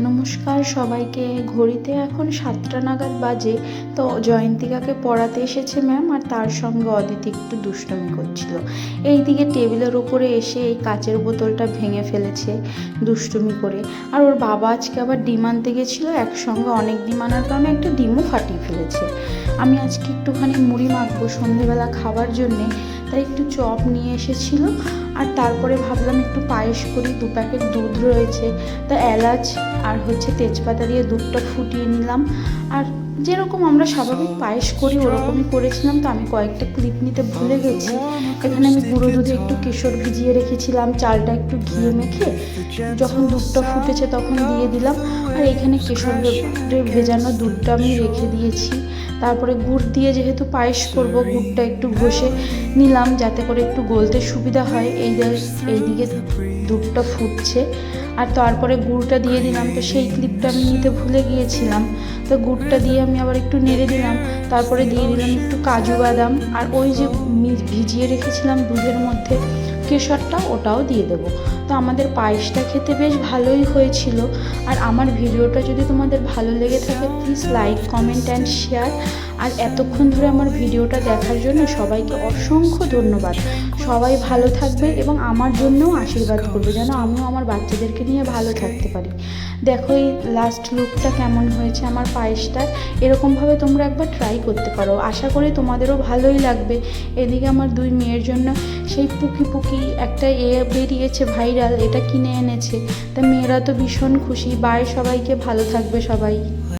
নমস্কার সবাইকে। ঘড়িতে এখন 7টা নাগাদ বাজে। তো জয়ন্তিকাকে পড়াতে এসেছে ম্যাম, আর তার সঙ্গে অদিতি একটু দুষ্টুমি করছিল। এইদিকে টেবিলের ওপরে এসে এই কাচের বোতলটা ভেঙে ফেলেছে দুষ্টুমি করে। আর ওর বাবা আজকে আবার ডিম আনতে গেছিলো, একসঙ্গে অনেক ডিম আনার কারণে একটা ডিমও ফাটিয়ে ফেলেছে। আমি আজকে একটুখানি মুড়ি মাখবো সন্ধেবেলা খাবার জন্যে, তাই একটু চপ নিয়ে এসেছিলো। আর তারপরে ভাবলাম একটু পায়েস করি, 2 প্যাকেট দুধ রয়েছে, তা এলাচ আর তেজপাতা দিয়ে দুধটা ফুটিয়ে নিলাম। আর যেরকম আমরা স্বাভাবিক পায়েস করি ওরকমই করেছিলাম। তো আমি কয়েকটা ক্লিপ নিতে ভুলে গেছি। এখানে আমি গুঁড়ো দুধে একটু কেশর ভিজিয়ে রেখেছিলাম, চালটা একটু ঘিয়ে মেখে যখন দুধটা ফুটেছে তখন দিয়ে দিলাম। আর এখানে কেশর ভেজানো দুধটা আমি রেখে দিয়েছি। তারপরে গুড় দিয়ে যেহেতু পায়েস করব, গুড়টা একটু ঘষে নিলাম যাতে করে একটু গলতে সুবিধা হয়। এইদিকে দুধটা ফুটছে আর তারপরে গুড়টা দিয়ে দিলাম। তো সেই ক্লিপটা আমি নিতে ভুলে গিয়েছিলাম। তো গুড়টা দিয়ে আমি আবার একটু নেড়ে দিলাম। তারপরে দিয়ে দিলাম একটু কাজু বাদাম, আর ওই যে ভিজিয়ে রেখেছিলাম দুধের মধ্যে কেশরটা, ওটাও দিয়ে দেবো। তো আমাদের পায়েসটা খেতে বেশ ভালোই হয়েছিল। আর আমার ভিডিওটা যদি তোমাদের ভালো লেগে থাকে please like, comment and share. আর এতক্ষণ ধরে আমার ভিডিওটা দেখার জন্য সবাইকে অসংখ্য ধন্যবাদ। সবাই ভালো থাকবে এবং আমার জন্যও আশীর্বাদ করবে যেন আমিও আমার বাচ্চাদেরকে নিয়ে ভালো থাকতে পারি। দেখো এই লাস্ট লুকটা কেমন হয়েছে আমার পায়েসটার। এরকমভাবে তোমরা একবার ট্রাই করতে পারো, আশা করি তোমাদেরও ভালোই লাগবে। এদিকে আমার 2 মেয়ের জন্য সেই পুকি একটা বেরিয়েছে ভাইরাল, এটা কিনে এনেছে। তা মেয়েরা তো ভীষণ খুশি। বাই, সবাইকে ভালো থাকবে সবাই।